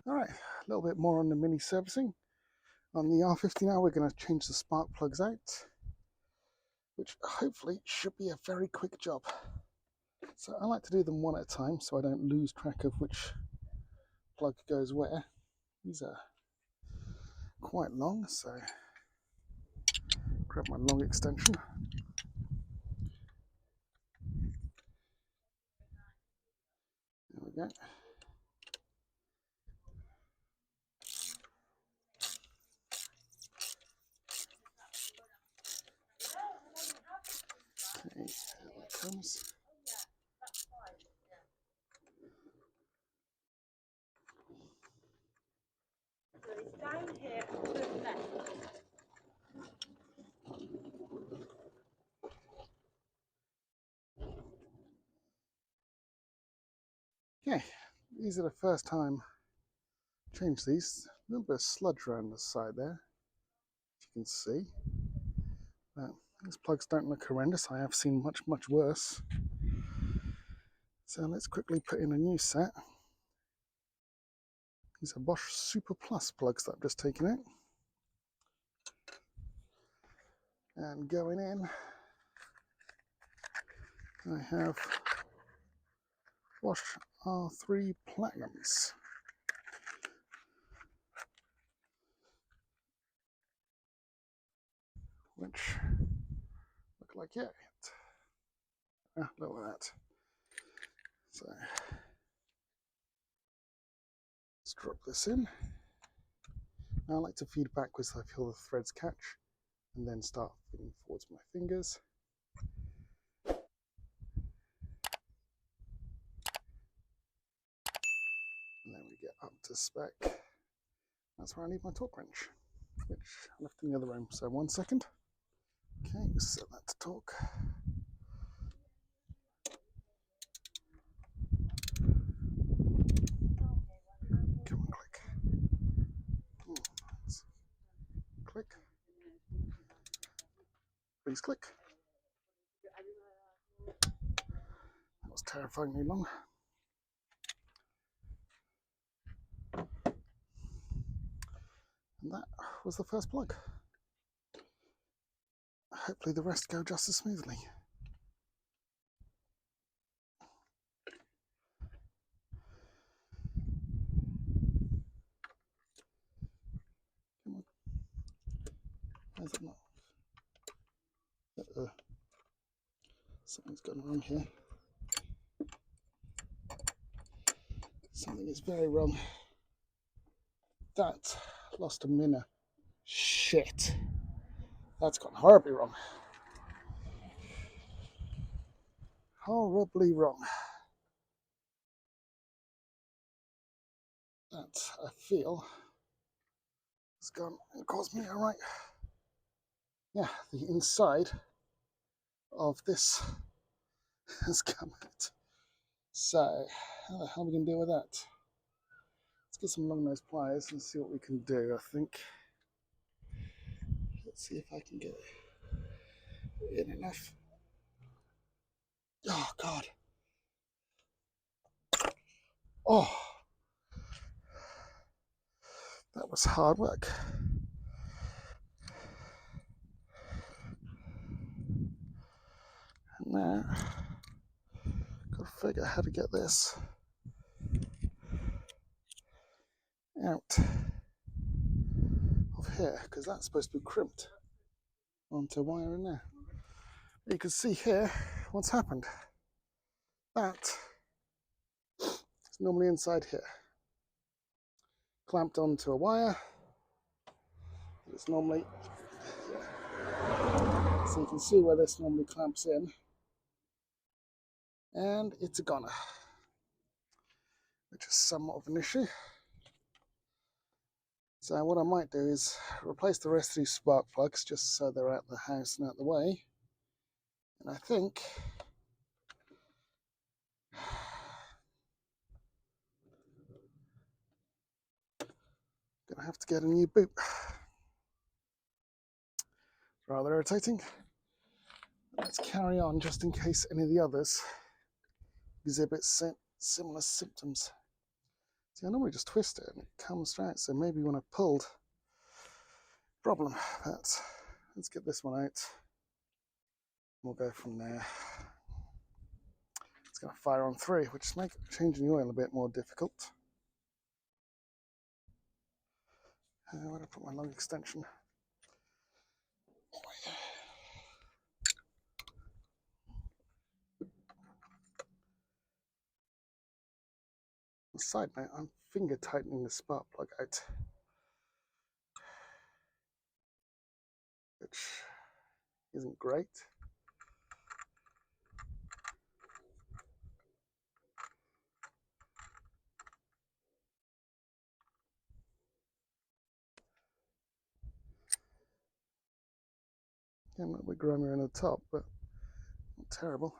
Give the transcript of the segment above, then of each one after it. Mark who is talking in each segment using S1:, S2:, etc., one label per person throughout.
S1: Alright, a little bit more on the mini servicing. On the R50 now we're going to change the spark plugs out, which hopefully should be a very quick job. So I like to do them one at a time so I don't lose track of which plug goes where. These are quite long, so grab my long extension. There we go. Okay, there it comes.
S2: So it's down here to the left.
S1: Okay, these are the first time I changed these. A little bit of sludge around the side there, if you can see. But these plugs don't look horrendous. I have seen much worse. So let's quickly put in a new set. These are Bosch Super Plus plugs that I've just taken out. And going in, I have Bosch R3 Platinums. Which look like it. Look at that. So let's drop this in. Now I like to feed backwards so I feel the threads catch, and then start feeding forwards with my fingers. And then we get up to spec. That's where I need my torque wrench, which I left in the other room. So 1 second. Okay, set that to torque. Come on, click. Click. Please click. That was terrifyingly long. And that was the first plug. Hopefully the rest go just as smoothly. Come on. Why is it not? Something's gone wrong here. Something is very wrong. That lost a minute. Shit. That's gone horribly wrong. Horribly wrong. That, I feel, has gone and caused me a right. Yeah, the inside of this has come out. So, how the hell are we going to deal with that? Let's get some long nose pliers and see what we can do, I think. Let's see if I can get it in enough. Oh, God. Oh, that was hard work. And now, got to figure out how to get this out of here, because that's supposed to be crimped onto wire in there. You can see here what's happened. That is normally inside here, clamped onto a wire. It's normally, so you can see where this normally clamps in, and it's a goner, which is somewhat of an issue. So what I might do is replace the rest of these spark plugs just so they're out of the house and out of the way. And I think I'm gonna have to get a new boot. Rather irritating. Let's carry on just in case any of the others exhibit similar symptoms. See, I normally just twist it and it comes straight, so maybe when I pulled, problem, but let's get this one out. We'll go from there. It's going to fire on 3, which makes changing the oil a bit more difficult. Where did I put my lug extension? On a side note, I'm finger tightening the spark plug out, which isn't great. Yeah, a little bit grimier in the top, but not terrible.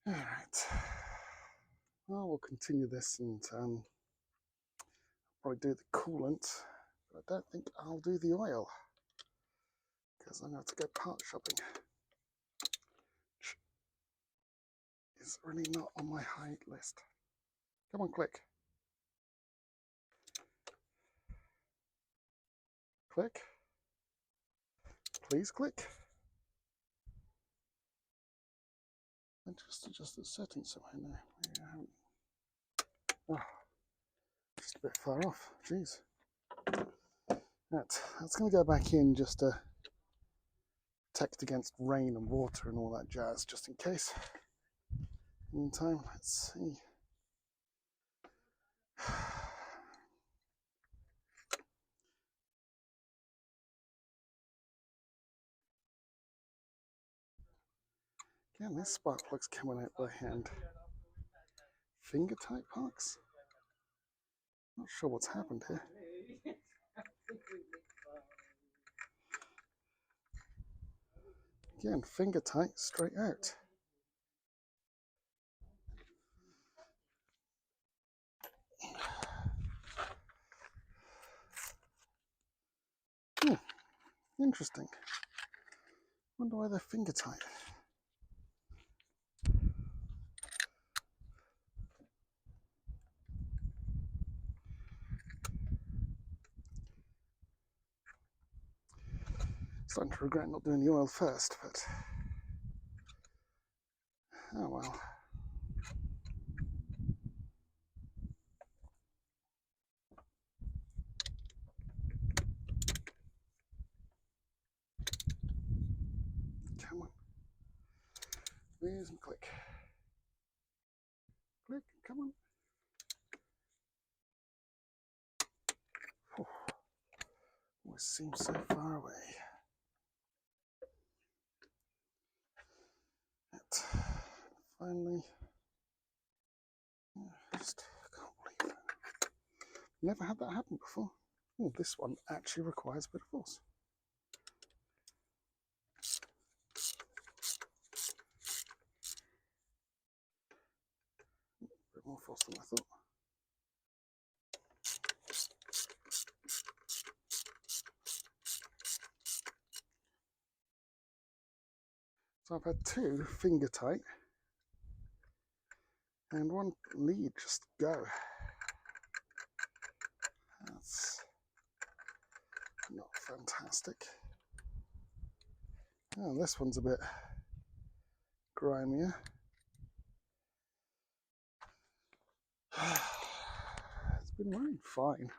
S1: All right. Well, we'll continue this and probably do the coolant, but I don't think I'll do the oil because I'm going to have to go part shopping, which is really not on my high list. Come on, click. Click. Please click. And just adjust the settings somehow now. Maybe I haven't. Oh, just a bit far off. Jeez. Right, that's going to go back in just to protect against rain and water and all that jazz, just in case. Meantime, let's see. Again, this spark plug's coming out by hand. Finger type parks? Not sure what's happened here. Again, finger tight, straight out. Interesting. Wonder why they're finger tight. Starting to regret not doing the oil first, but oh well. Come on. Please click. Click, come on. Oh, always seems so far away. Right. Finally, just can't believe it. Never had that happen before. Oh, this one actually requires a bit of force. A bit more force than I thought. So I've had 2 finger tight and 1 lead just go. That's not fantastic. Oh, this one's a bit grimier. It's been running fine.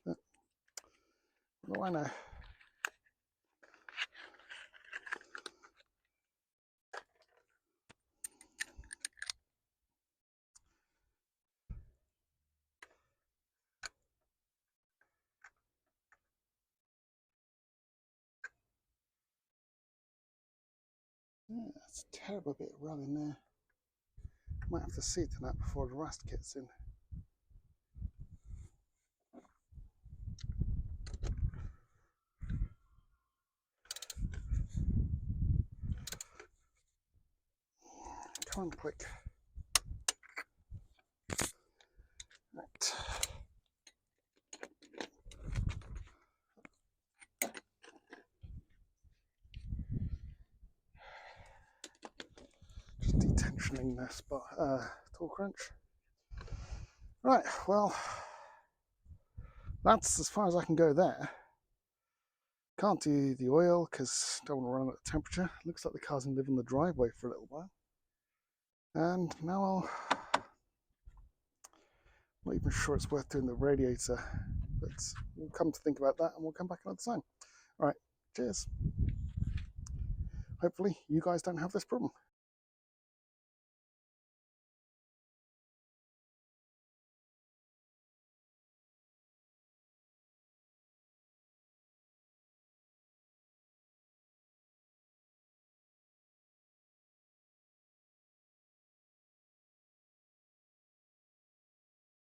S1: But what do I know? Yeah, that's a terrible bit of run in there. Might have to see to that before the rust gets in. one click. Right. Just detensioning this torque wrench. Right, well, that's as far as I can go there. Can't do the oil because don't want to run at the temperature. Looks like the car's going to live in the driveway for a little while. And now I'm not even sure it's worth doing the radiator, but we'll come to think about that and we'll come back another time. All right, cheers. Hopefully you guys don't have this problem.